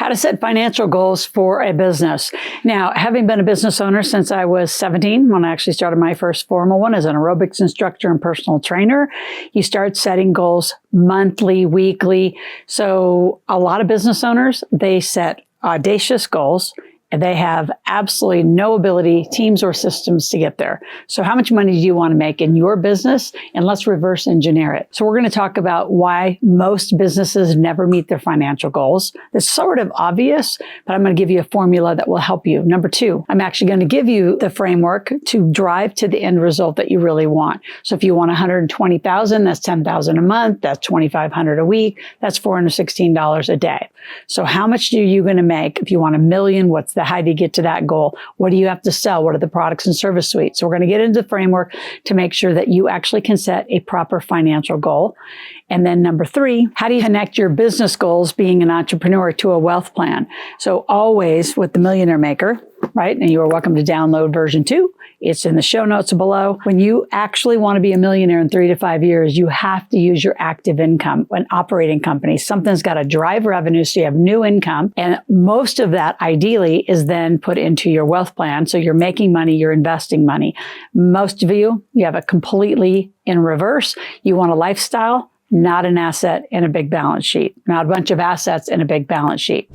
How to set financial goals for a business. Now, having been a business owner since I was 17, when I actually started my first formal one as an aerobics instructor and personal trainer, you start setting goals monthly, weekly. So a lot of business owners, they set audacious goals, and they have absolutely no ability, teams or systems to get there. So how much money do you want to make in your business? And let's reverse engineer it. So we're going to talk about why most businesses never meet their financial goals. It's sort of obvious, but I'm going to give you a formula that will help you. Number two, I'm actually going to give you the framework to drive to the end result that you really want. So if you want 120,000, that's 10,000 a month, that's 2,500 a week, that's $416 a day. So how much are you going to make? If you want 1 million, how do you get to that goal? What do you have to sell? What are the products and service suites? So we're going to get into the framework to make sure that you actually can set a proper financial goal. And then number three, how do you connect your business goals, being an entrepreneur, to a wealth plan? So always with the Millionaire Maker, right? And you are welcome to download version 2. It's in the show notes below. When you actually want to be a millionaire in 3 to 5 years, you have to use your active income, an operating company. Something's got to drive revenue so you have new income. And most of that ideally is then put into your wealth plan. So you're making money, you're investing money. Most of you have it completely in reverse. You want a lifestyle, not an asset and a big balance sheet, not a bunch of assets and a big balance sheet.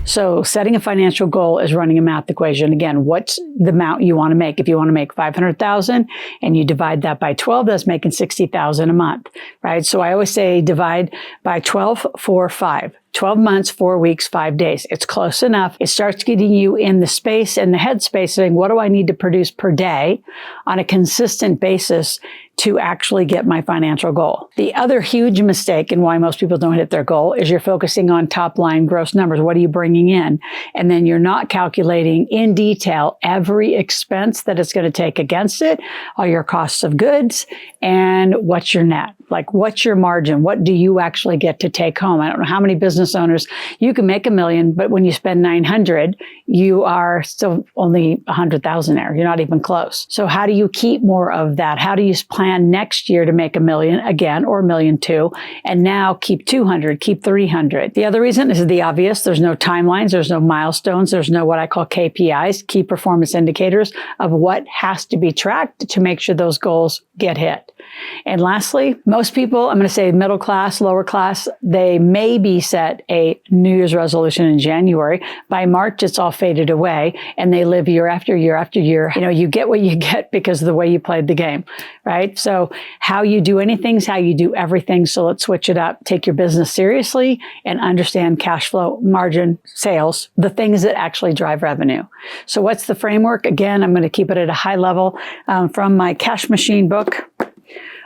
So setting a financial goal is running a math equation. Again, what's the amount you want to make? If you want to make 500,000 and you divide that by 12, that's making 60,000 a month, right? So I always say divide by 12, 4, 5. 12 months, 4 weeks, 5 days. It's close enough. It starts getting you in the space and the headspace saying, what do I need to produce per day on a consistent basis to actually get my financial goal? The other huge mistake and why most people don't hit their goal is you're focusing on top line gross numbers. What are you bringing in? And then you're not calculating in detail every expense that it's going to take against it, all your costs of goods, and what's your net? Like, what's your margin? What do you actually get to take home? I don't know how many business owners, you can make $1 million, but when you spend 900, you are still only 100,000 there. You're not even close. So how do you keep more of that? How do you plan next year to make $1 million again, or $1.2 million, and now keep 200, keep 300? The other reason is the obvious. There's no timelines. There's no milestones. There's no what I call KPIs, key performance indicators, of what has to be tracked to make sure those goals get hit. And lastly, most people, I'm going to say middle class, lower class, they maybe set a New Year's resolution in January. By March, it's all faded away, and they live year after year after year. You know, you get what you get because of the way you played the game, right? So how you do anything is how you do everything. So let's switch it up. Take your business seriously and understand cash flow, margin, sales, the things that actually drive revenue. So what's the framework? Again, I'm going to keep it at a high level from my Cash Machine book,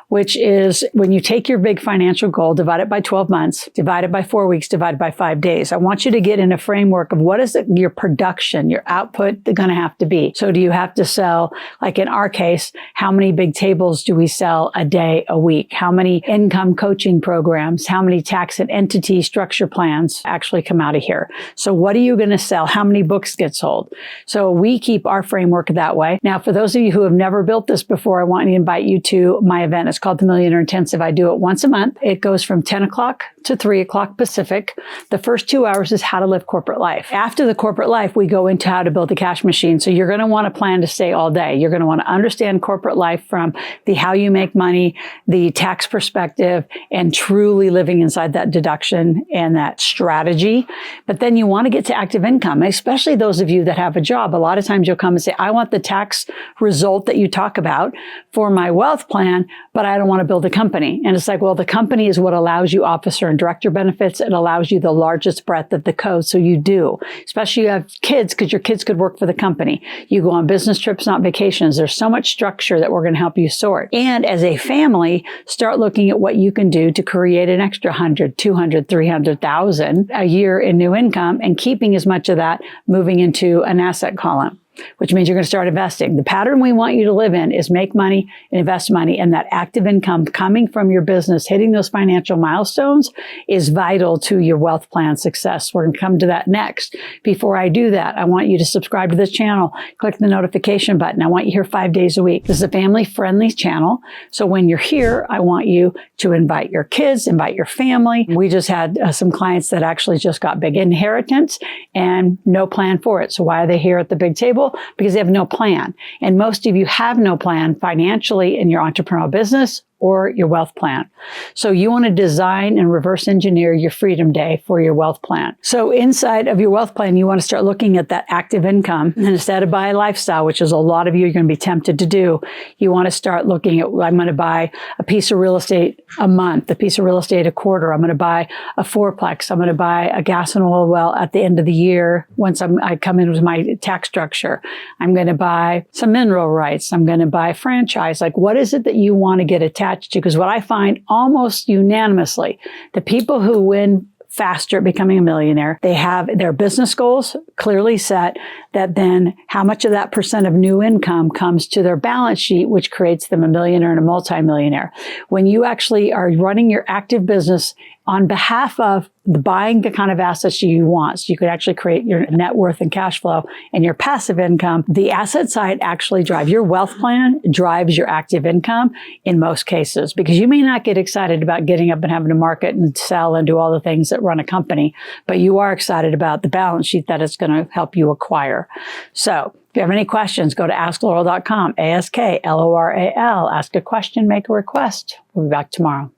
which is when you take your big financial goal, divide it by 12 months, divide it by 4 weeks, divide it by 5 days. I want you to get in a framework of what is your production, your output going to have to be. So do you have to sell, like in our case, how many big tables do we sell a day, a week? How many income coaching programs? How many tax and entity structure plans actually come out of here? So what are you going to sell? How many books get sold? So we keep our framework that way. Now, for those of you who have never built this before, I want to invite you to my event. It's called the Millionaire Intensive. I do it once a month. It goes from 10 o'clock to 3 o'clock Pacific. The first 2 hours is how to live corporate life. After the corporate life, we go into how to build a cash machine. So you're going to want to plan to stay all day. You're going to want to understand corporate life from the how you make money, the tax perspective, and truly living inside that deduction and that strategy. But then you want to get to active income, especially those of you that have a job. A lot of times you'll come and say, I want the tax result that you talk about for my wealth plan, but I don't want to build a company. And it's like, well, the company is what allows you officer and director benefits. It allows you the largest breadth of the code. So you do, especially you have kids, because your kids could work for the company. You go on business trips, not vacations. There's so much structure that we're going to help you sort. And as a family, start looking at what you can do to create an extra 100, 200, 300,000 a year in new income, and keeping as much of that moving into an asset column. which means you're going to start investing. The pattern we want you to live in is make money and invest money, and that active income coming from your business, hitting those financial milestones is vital to your wealth plan success. We're going to come to that next. Before I do that, I want you to subscribe to this channel, click the notification button. I want you here 5 days a week. This is a family-friendly channel. So when you're here, I want you to invite your kids, invite your family. We just had some clients that actually just got big inheritance and no plan for it. So why are they here at the big table? Because they have no plan. And most of you have no plan financially in your entrepreneurial business or your wealth plan. So you want to design and reverse engineer your Freedom Day for your wealth plan. So inside of your wealth plan, you want to start looking at that active income. And instead of buy a lifestyle, which is a lot of you are going to be tempted to do, you want to start looking at, I'm going to buy a piece of real estate a month, a piece of real estate a quarter. I'm going to buy a fourplex. I'm going to buy a gas and oil well at the end of the year once I come in with my tax structure. I'm going to buy some mineral rights. I'm going to buy a franchise. Like, what is it that you want to get attached to? Because what I find almost unanimously, the people who win faster at becoming a millionaire, they have their business goals clearly set, that then how much of that percent of new income comes to their balance sheet, which creates them a millionaire and a multimillionaire. When you actually are running your active business on behalf of buying the kind of assets you want, so you could actually create your net worth and cash flow and your passive income, the asset side actually drives your wealth plan, drives your active income in most cases, because you may not get excited about getting up and having to market and sell and do all the things that run a company, but you are excited about the balance sheet that it's going to help you acquire. So if you have any questions, go to askloral.com, ASKLORAL. Ask a question, make a request. We'll be back tomorrow.